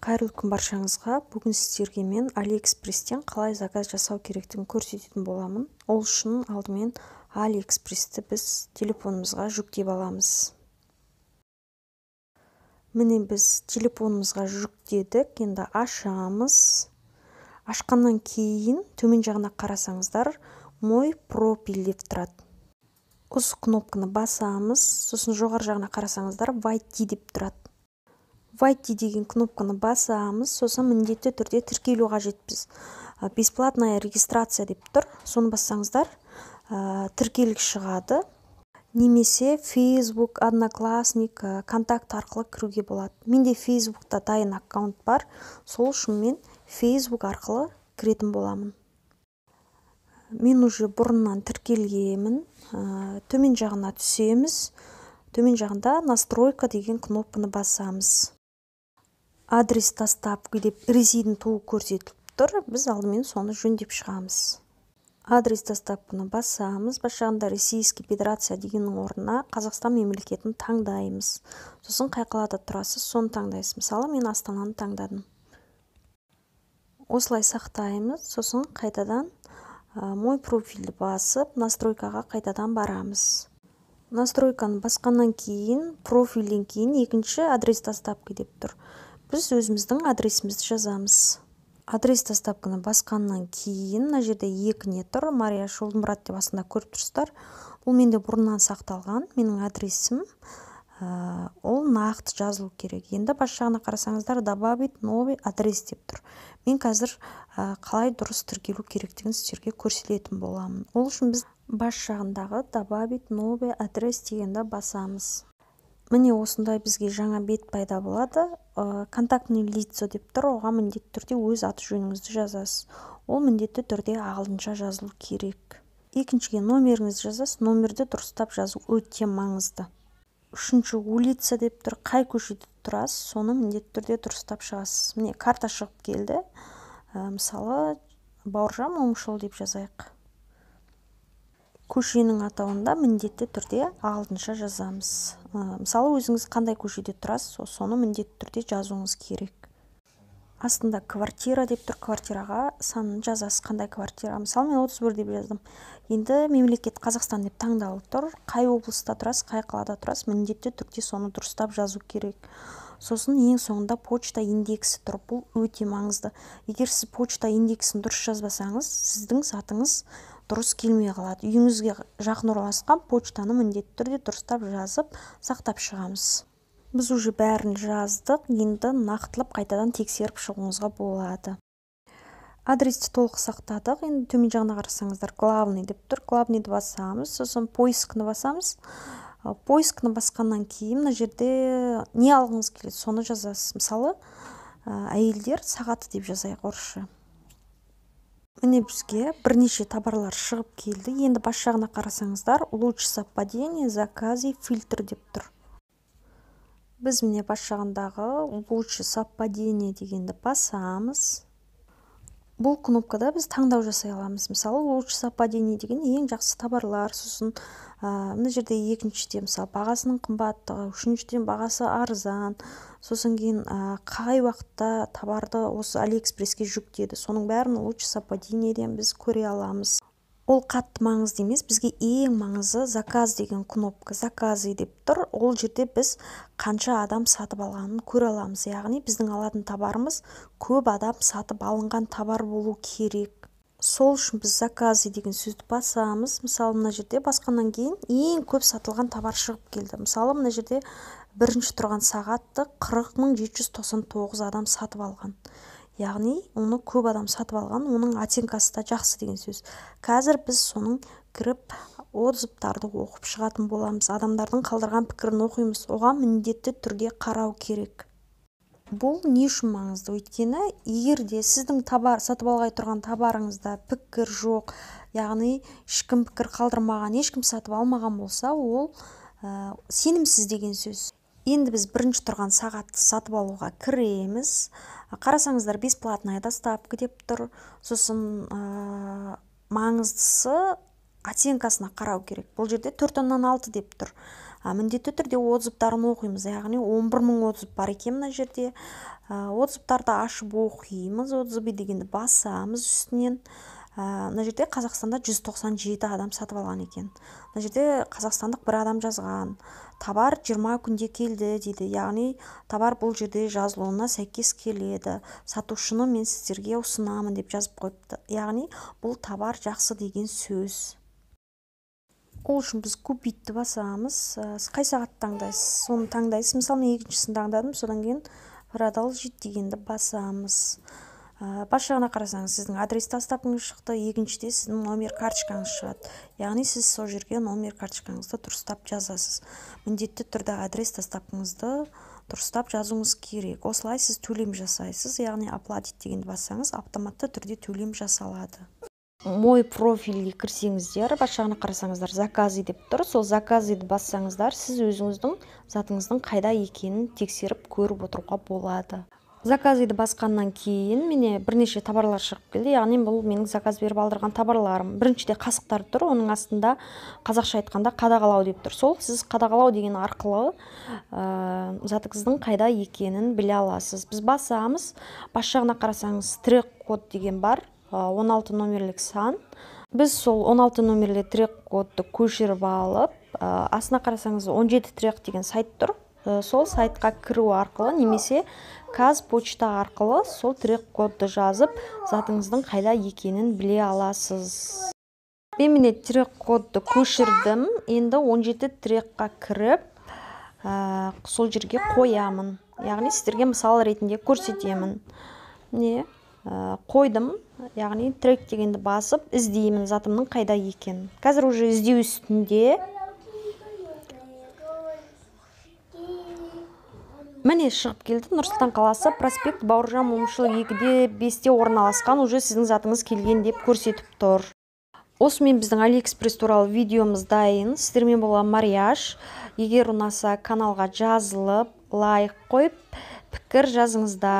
Қайырлы күн баршаңызға. Бүгін сіздерге мен AliExpress'тен қалай заказ жасау керектігін көрсететін боламын. Ол үшін алдымен AliExpress'ті біз телефонымызға жүктеп аламыз. Міне біз телефонымызға жүктедік. Енді ашамыз. Ашқаннан кейін төмен жағына қарасаңыздар, мой профиль деп тұрады. Осы кнопканы басамыз. Сосын жоғары жағына қарасаңыздар, войти деп тұрады. Войти деген кнопканы басамыз, сосын міндетті түрде тіркелу қажетпіз. Бесплатная регистрация деп тұр. Соны бассаңыздар, тіркелік шығады. Немесе Facebook, Одноклассник, контакт арқылы кіруге болады. Менде Facebook'та дайын аккаунт бар. Сол үшін мен Facebook арқылы кіретін боламын. Мен уже бұрыннан тіркелгенмін. Төмен жағына түсеміз. Төмен жағында настройка деген кнопканы басамыз. Адрес доставки деп ресейдің туы көрсетіліп тұр. Біз алдымен соны жөндеп шығамыз. Адрес доставканы басамыз. Бас жағында Российский Федерация дегеннің орнына Қазақстан мемлекетін таңдаймыз. Сосын қай қалада тұрасыз, соны таңдайсыз. Мысалы, мен Астананы таңдадым. Осылай сақтаймыз. Сосын қайтадан мой профильді басып, настройкаға қайтадан барамыз. Настройканы басқаннан кейін, профильден кейін екінші адрес доставки деп тұр. Біз өзіміздің адресімізді жазамыз. Адрес доставканы басқаннан кейін, мына жерде екі не тұр. Мария Шолдымұрат деп астында көріп тұрсыздар. Бұл менде бұрыннан сақталған. Менің адресім. Ол нақты жазылу керек. Енді бас жағына қарасаңыздар, добавить новый адрес деп тұр. Мен қазір қалай дұрыс тіркелу керектігін сіздерге көрсететін боламын. Ол үшін біз бас жағындағы добавить новый адрес дегенді басамыз. Міне осындай бізге жаңа бет пайда болады. Контактный лицо деп тұр. Оған міндетті түрде өз аты жөніңізді жазасыз. Ол міндетті түрде ағылшынша жазылу керек. Екіншіге номеріңізді жазасыз. Номерді дұрыстап жазу өте маңызды. Үшінші улица деп тұр. Қай көшеде тұрасыз, соны міндетті түрде дұрыстап шығасыз. Міне карта шығып келді. Мысалы, Бауыржан Момышұлы деп жазайық. Көшенің атауында міндетті түрде ағылшынша жазамыз. Мысалы, өзіңіз қандай көшеде тұрасыз, соны міндетті түрде жазуыңыз керек. Астында квартира деп тұр. Квартираға санын жазасыз, қандай квартира. Мысалы, мен 31 деп жаздым. Енді мемлекет Қазақстан деп таңдалып тұр. Қай облыста тұрасыз, қай қалада тұрасыз, міндетті түрде соны дұрыстап жазу керек. Сосын ең соңында почта индексі тұр. Бұл өте маңызды. Егер сіз почта индексін дұрыс жазбасаңыз, сіздің затыңыз дұрыс келмей қалады. Үйіңізге жақын орналасқан почтаны міндетті түрде дұрыстап жазып, сақтап шығамыз. Біз уже бәрін жаздық. Енді нақтылап қайтадан тексеріп шығуыңызға болады. Адресті толық сақтадық. Енді төмен жағына қарасаңыздар, главный деп тұр. Главныйды басамыз, сосын поискны басамыз. Поискны басқаннан кейін мына жерде не алғыңыз келеді, соны жазасыз. Мысалы, әйелдер сағаты деп жазайық орысша. Міне бізге бірнеше товарлар шығып келді. Енді бас жағына қарасаңыздар, лучше совпадение, заказы, фильтр деп тұр. Біз міне бас жағындағы лучше совпадение дегенді басамыз. Бұл кнопкада біз таңдау жасай аламыз. Мысалы, лучше совпадение деген ең жақсы товарлар. Сосын мына жерде екіншіде мысалы бағасының қымбаттығы, үшіншіден бағасы арзан. Сосын кейін қай уақытта товарды осы AliExpress'ке жүктеді. Соның бәрін лучше совпадениеден біз көре аламыз. Ол қатты маңызды емес. Бізге ең маңызы заказ деген кнопка. Заказы деп тұр. Ол жерде біз қанша адам сатып алғанын көре аламыз. Яғни біздің алатын товарымыз көп адам сатып алынған товар болу керек. Сол үшін біз заказы деген сөзді басамыз. Мысалы, мына жерде басқаннан кейін ең көп сатылған товар шығып келді. Мысалы, мына жерде бірінші тұрған сағатты 40.799 адам сатып алған. Яғни, оны көп адам сатып алған, оның оценкасы да жақсы деген сөз. Қазір біз соның кіріп, отзывтарды оқып шығатын боламыз. Адамдардың қалдырған пікірін оқимыз. Оған міндетті түрде қарау керек. Бұл не үшін маңызды? Өйткені, егер де сіздің сатып алғай тұрған товарыңызда пікір жоқ, яғни ешкім пікір қалдырмаған, ешкім сатып алмаған болса, ол сенімсіз деген сөз. Енді біз бірінші тұрған сағатты сатып алуға кіреміз. Қарасаңыздар, бесплатная доставка деп тұр. Сосын маңыздысы оценкасына қарау керек. Бұл жерде 4/6 деп тұр. Міндетті түрде отзывтарын оқимыз. Яғни 11.000 отзыв бар екен мына жерде. отзывтарды ашып оқимыз. отзывы дегенді басамыз үстінен. Мына жерде Қазақстанда 197 адам сатып алған екен. Мына жерде қазақстандық бір адам жазған. Товар 20 күнде келді дейді. Яғни товар бұл жерде жазылуына сәйкес келеді. Сатушыны мен сіздерге ұсынамын деп жазып қойыпты. Яғни бұл товар жақсы деген сөз. Ол үшін біз купитті басамыз. Сіз қай сағат таңдайсыз, соны таңдайсыз. Мысалы, мен екіншісін таңдадым, содан кейін продолжить дегенді басамыз. Бас жағына қарасаңыз, сіздің адрес доставкаңыз шықты, екіншіде сіздің номер карточкаңыз шығады. Яғни сіз сол жерге номер карточкаңызды дұрыстап жазасыз. Міндетті түрде адрес доставкаңызды дұрыстап жазуыңыз керек. Осылай сіз төлем жасайсыз, яғни оплатить дегенді бассаңыз, автоматты түрде төлем жасалады. Мой профильге кірсеңіздер, бас жағына қарасаңыздар, заказы деп тұр. Сол заказыды бассаңыздар, сіз өзіңіздің затыңыздың қайда екенін тексеріп көріп отыруға болады. Заказыды басқаннан кейін мене бірнеше товарлар шығып келді. Яғни бұл менің заказ беріп алдырған товарларым. Біріншіде қасықтар тұр, оның астында қазақша айтқанда қадағалау деп тұр. Сол сіз қадағалау деген арқылы затыңыздың қайда екенін біле аласыз. Біз басамыз, бас жағына қарасаңыз трек код деген бар, 16 номерлік сан. Біз сол 16 номерлі трек кодты көшіріп алып, астына қарасаңыз 17 трек деген сайт тұр. Сол сайтқа кіру арқылы немесе Қазпочта арқылы сол трек кодты жазып, затыңыздың қайда екенін біле аласыз. Мен міне трек кодты көшірдім. Енді 17 трекқа кіріп, сол жерге қоямын. Яғни сіздерге мысал ретінде көрсетемін. Қойдым, яғни трек дегенді басып, іздеймін затымның қайда екенін. Қазір уже іздеу үстінде. Міне шығып келді. Нұрсұлтан қаласы, проспект Бауыржан Момышұлы 2-де 5-те орналасқан, уже сіздің затыңыз келген деп көрсетіп тұр. Осымен біздің Алиэкспресс туралы видеомыз дайын. Сіздермен болған Марияш. Егер ұнаса, каналға жазылып, лайк қойып, пікір жазыңыздар.